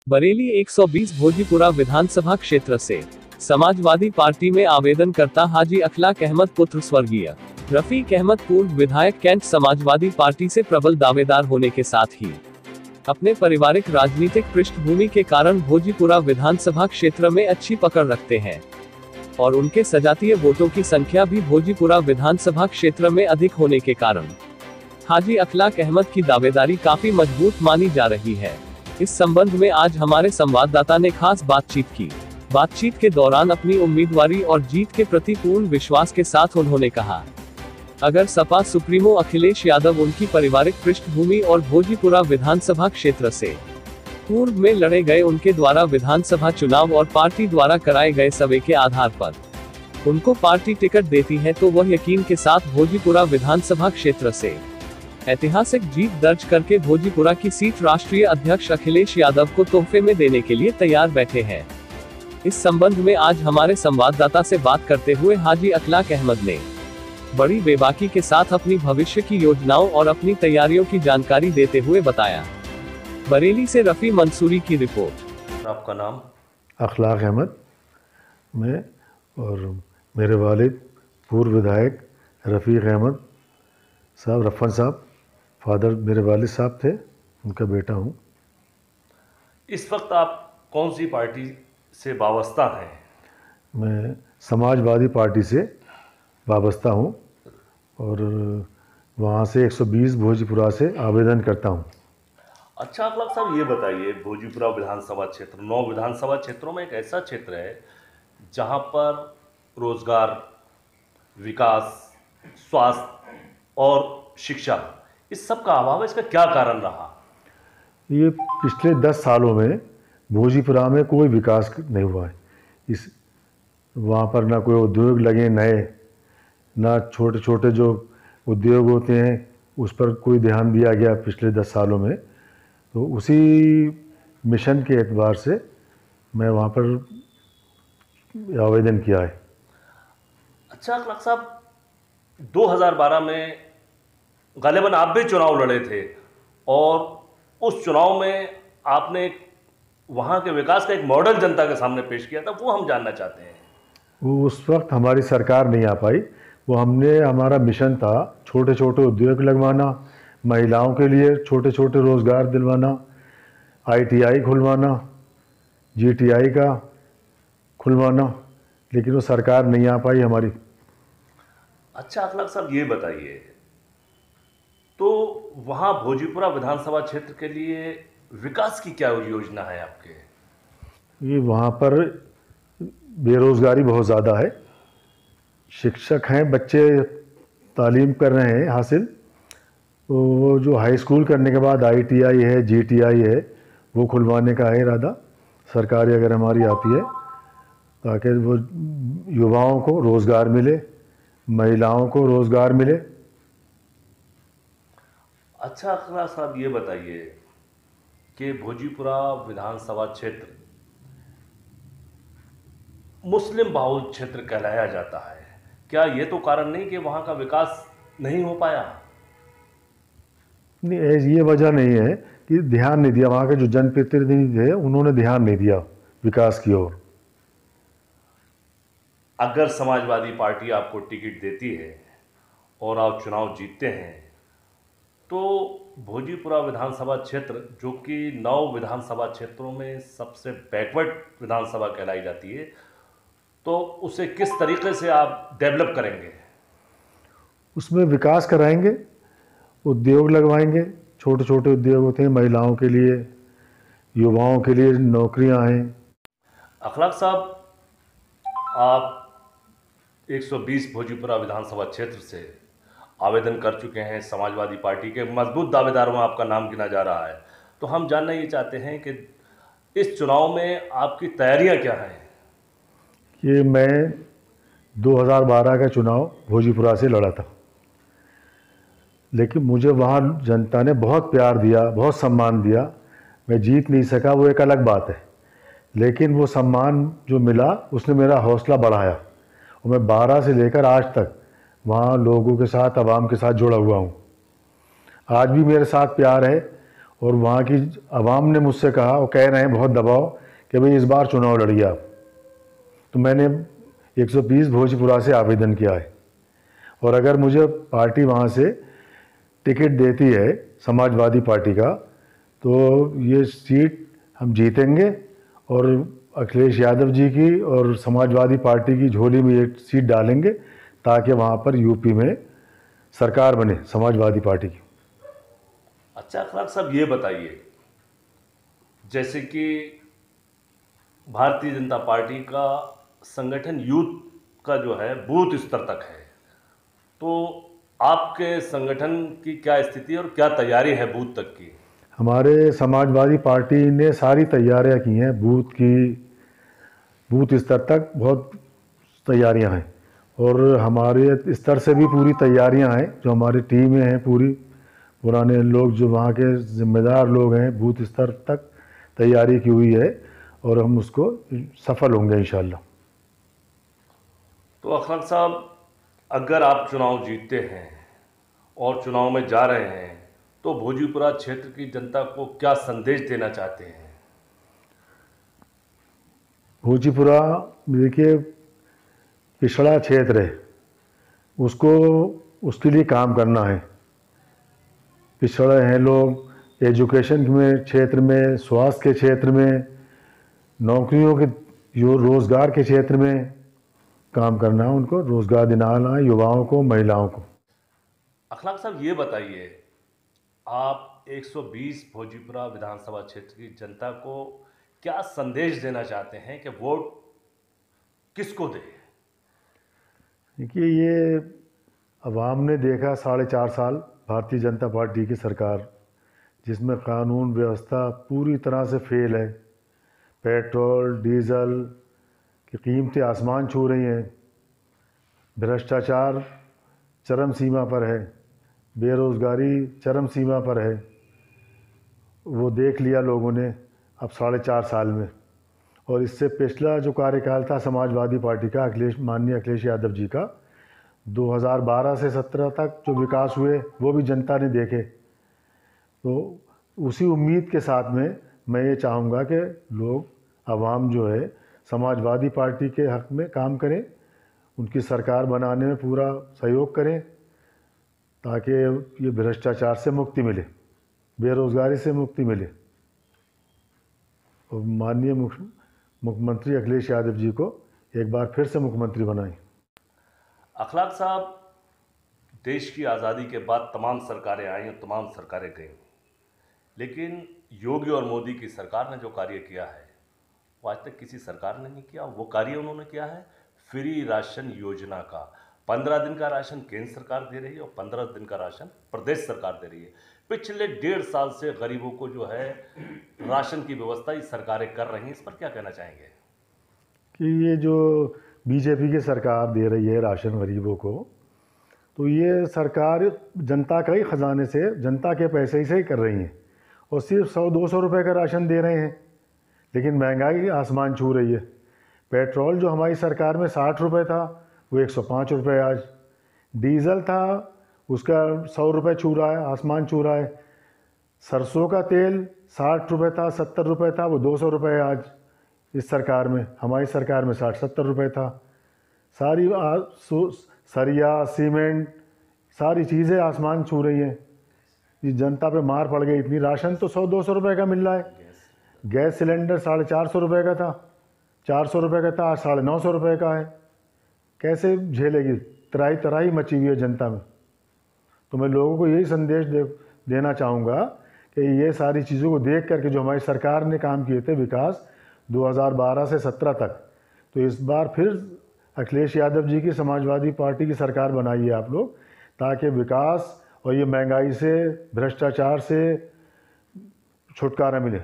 बरेली 120 भोजीपुरा विधानसभा क्षेत्र से समाजवादी पार्टी में आवेदन करता हाजी अखलाक अहमद पुत्र स्वर्गीय रफीक अहमद पूर्व विधायक कैंट समाजवादी पार्टी से प्रबल दावेदार होने के साथ ही अपने पारिवारिक राजनीतिक पृष्ठभूमि के कारण भोजीपुरा विधानसभा क्षेत्र में अच्छी पकड़ रखते हैं और उनके सजातीय वोटों की संख्या भी भोजीपुरा विधानसभा क्षेत्र में अधिक होने के कारण हाजी अखलाक अहमद की दावेदारी काफी मजबूत मानी जा रही है। इस संबंध में आज हमारे संवाददाता ने खास बातचीत की। बातचीत के दौरान अपनी उम्मीदवारी और जीत के प्रति पूर्ण विश्वास के साथ उन्होंने कहा, अगर सपा सुप्रीमो अखिलेश यादव उनकी पारिवारिक पृष्ठभूमि और भोजीपुरा विधानसभा क्षेत्र से पूर्व में लड़े गए उनके द्वारा विधानसभा चुनाव और पार्टी द्वारा कराए गए सर्वे के आधार पर उनको पार्टी टिकट देती है तो वह यकीन के साथ भोजीपुरा विधानसभा क्षेत्र से ऐतिहासिक जीत दर्ज करके भोजीपुरा की सीट राष्ट्रीय अध्यक्ष अखिलेश यादव को तोहफे में देने के लिए तैयार बैठे हैं। इस संबंध में आज हमारे संवाददाता से बात करते हुए हाजी अखलाक अहमद ने बड़ी बेबाकी के साथ अपनी भविष्य की योजनाओं और अपनी तैयारियों की जानकारी देते हुए बताया। बरेली से रफी मंसूरी की रिपोर्ट। आपका नाम? अखलाक अहमद। मैं और मेरे वालिद पूर्व विधायक रफीक अहमद साहब, रफ़न साहब, फादर मेरे वालिद साहब थे, उनका बेटा हूँ। इस वक्त आप कौन सी पार्टी से वाबस्ता हैं? मैं समाजवादी पार्टी से वाबस्ता हूँ और वहाँ से 120 भोजीपुरा से आवेदन करता हूँ। अच्छा अखलाक साहब, ये बताइए, भोजीपुरा विधानसभा क्षेत्र 9 विधानसभा क्षेत्रों में एक ऐसा क्षेत्र है जहाँ पर रोजगार, विकास, स्वास्थ्य और शिक्षा, इस सब का अभाव है। इसका क्या कारण रहा? ये पिछले 10 सालों में भोजीपुरा में कोई विकास नहीं हुआ है। इस वहाँ पर ना कोई उद्योग लगे नए, ना छोटे छोटे जो उद्योग होते हैं उस पर कोई ध्यान दिया गया पिछले 10 सालों में। तो उसी मिशन के एतबार से मैं वहाँ पर आवेदन किया है। अच्छा अखलाक साहब, 2012 में गालिबन आप भी चुनाव लड़े थे और उस चुनाव में आपने वहाँ के विकास का एक मॉडल जनता के सामने पेश किया था, वो हम जानना चाहते हैं। वो उस वक्त हमारी सरकार नहीं आ पाई। वो हमारा मिशन था छोटे छोटे उद्योग लगवाना, महिलाओं के लिए छोटे छोटे रोज़गार दिलवाना, ITI खुलवाना, GTI का खुलवाना, लेकिन वो सरकार नहीं आ पाई हमारी। अच्छा अखलाक साहब, ये बताइए, तो वहाँ भोजीपुरा विधानसभा क्षेत्र के लिए विकास की क्या योजना है आपके? ये वहाँ पर बेरोज़गारी बहुत ज़्यादा है। शिक्षक हैं, बच्चे तालीम कर रहे हैं हासिल, तो वो जो हाई स्कूल करने के बाद ITI है, GTI है, वो खुलवाने का है इरादा। सरकार अगर हमारी आती है ताकि वो युवाओं को रोज़गार मिले, महिलाओं को रोज़गार मिले। अच्छा अखलाक साहब, ये बताइए कि भोजीपुरा विधानसभा क्षेत्र मुस्लिम बाहुल क्षेत्र कहलाया जाता है, क्या ये तो कारण नहीं कि वहाँ का विकास नहीं हो पाया? नहीं, ये वजह नहीं है कि ध्यान नहीं दिया। वहाँ के जो जनप्रतिनिधि थे उन्होंने ध्यान नहीं दिया विकास की ओर। अगर समाजवादी पार्टी आपको टिकट देती है और आप चुनाव जीतते हैं तो भोजीपुरा विधानसभा क्षेत्र, जो कि 9 विधानसभा क्षेत्रों में सबसे बैकवर्ड विधानसभा कहलाई जाती है, तो उसे किस तरीके से आप डेवलप करेंगे? उसमें विकास कराएंगे, उद्योग लगवाएंगे, छोटे छोटे उद्योग होते हैं, महिलाओं के लिए, युवाओं के लिए नौकरियां हैं। अखलाक साहब, आप 120 भोजीपुरा विधानसभा क्षेत्र से आवेदन कर चुके हैं, समाजवादी पार्टी के मजबूत दावेदारों में आपका नाम गिना जा रहा है, तो हम जानना ये चाहते हैं कि इस चुनाव में आपकी तैयारियां क्या हैं? कि मैं 2012 का चुनाव भोजीपुरा से लड़ा था, लेकिन मुझे वहाँ जनता ने बहुत प्यार दिया, बहुत सम्मान दिया। मैं जीत नहीं सका, वो एक अलग बात है, लेकिन वो सम्मान जो मिला उसने मेरा हौसला बढ़ाया और मैं 12 से लेकर आज तक वहाँ लोगों के साथ, आवाम के साथ जुड़ा हुआ हूँ। आज भी मेरे साथ प्यार है और वहाँ की आवाम ने मुझसे कहा, और कह रहे हैं बहुत दबाव, कि भाई इस बार चुनाव लड़िए आप। तो मैंने 120 भोजपुरा से आवेदन किया है, और अगर मुझे पार्टी वहाँ से टिकट देती है समाजवादी पार्टी का, तो ये सीट हम जीतेंगे और अखिलेश यादव जी की और समाजवादी पार्टी की झोली में एक सीट डालेंगे, ताकि वहाँ पर यूपी में सरकार बने समाजवादी पार्टी की। अच्छा अखलाक साहब, ये बताइए, जैसे कि भारतीय जनता पार्टी का संगठन यूथ का जो है बूथ स्तर तक है, तो आपके संगठन की क्या स्थिति है और क्या तैयारी है बूथ तक की? हमारे समाजवादी पार्टी ने सारी तैयारियां की हैं, बूथ स्तर तक बहुत तैयारियां हैं, और हमारे स्तर से भी पूरी तैयारियां हैं। जो हमारी टीमें हैं पूरी, पुराने लोग जो वहाँ के जिम्मेदार लोग हैं, बूथ स्तर तक तैयारी की हुई है, और हम उसको सफल होंगे इंशाल्लाह। तो अखलाक साहब, अगर आप चुनाव जीतते हैं और चुनाव में जा रहे हैं, तो भोजपुरा क्षेत्र की जनता को क्या संदेश देना चाहते हैं? भोजपुरा देखिए पिछड़ा क्षेत्र है, उसको उसके लिए काम करना है। पिछड़े हैं लोग एजुकेशन में क्षेत्र में, स्वास्थ्य के क्षेत्र में, नौकरियों के जो रोज़गार के क्षेत्र में काम करना है, उनको रोज़गार दिलाना है, युवाओं को, महिलाओं को। अखलाक साहब, ये बताइए, आप 120 भोजपुरा विधानसभा क्षेत्र की जनता को क्या संदेश देना चाहते हैं कि वोट किसको दे? देखिए, ये अवाम ने देखा 4.5 साल भारतीय जनता पार्टी की सरकार, जिसमें कानून व्यवस्था पूरी तरह से फेल है। पेट्रोल डीजल की कीमतें आसमान छू रही हैं, भ्रष्टाचार चरम सीमा पर है, बेरोज़गारी चरम सीमा पर है। वो देख लिया लोगों ने अब 4.5 साल में। और इससे पिछला जो कार्यकाल था समाजवादी पार्टी का, माननीय अखिलेश यादव जी का, 2012 से 17 तक जो विकास हुए वो भी जनता ने देखे। तो उसी उम्मीद के साथ में मैं ये चाहूँगा कि लोग, आवाम जो है, समाजवादी पार्टी के हक़ में काम करें, उनकी सरकार बनाने में पूरा सहयोग करें, ताकि ये भ्रष्टाचार से मुक्ति मिले, बेरोज़गारी से मुक्ति मिले, और माननीय मुख्यमंत्री अखिलेश यादव जी को एक बार फिर से मुख्यमंत्री बनाएं। अखलाक साहब, देश की आज़ादी के बाद तमाम सरकारें आई और तमाम सरकारें गईं, लेकिन योगी और मोदी की सरकार ने जो कार्य किया है वो आज तक किसी सरकार ने नहीं किया। वो कार्य उन्होंने किया है फ्री राशन योजना का। 15 दिन का राशन केंद्र सरकार दे रही है और 15 दिन का राशन प्रदेश सरकार दे रही है। पिछले 1.5 साल से गरीबों को जो है राशन की व्यवस्था ये सरकारें कर रही हैं, इस पर क्या कहना चाहेंगे? कि ये जो बीजेपी की सरकार दे रही है राशन गरीबों को, तो ये सरकार जनता के ही ख़जाने से, जनता के पैसे से ही कर रही हैं, और सिर्फ 100-200 रुपये का राशन दे रहे हैं, लेकिन महंगाई आसमान छू रही है। पेट्रोल जो हमारी सरकार में 60 रुपये था, वो 105 रुपये आज। डीज़ल था, उसका 100 रुपये छू रहा है, आसमान छू रहा है। सरसों का तेल 60 रुपये था, 70 रुपये था, वो 200 रुपये आज इस सरकार में, हमारी सरकार में 60-70 रुपये था। सारी सरिया, सीमेंट, सारी चीज़ें आसमान छू रही हैं। ये जनता पे मार पड़ गई इतनी। राशन तो 100-200 रुपये का मिल रहा है। गैस सिलेंडर 450 रुपये का था, 400 रुपये का था, आज 950 रुपये का है। कैसे झेलेगी? तराही मची हुई है जनता में। तो मैं लोगों को यही संदेश देना चाहूँगा कि ये सारी चीज़ों को देख करके जो हमारी सरकार ने काम किए थे विकास 2012 से 17 तक, तो इस बार फिर अखिलेश यादव जी की समाजवादी पार्टी की सरकार बनाइए आप लोग, ताकि विकास और ये महंगाई से, भ्रष्टाचार से छुटकारा मिले।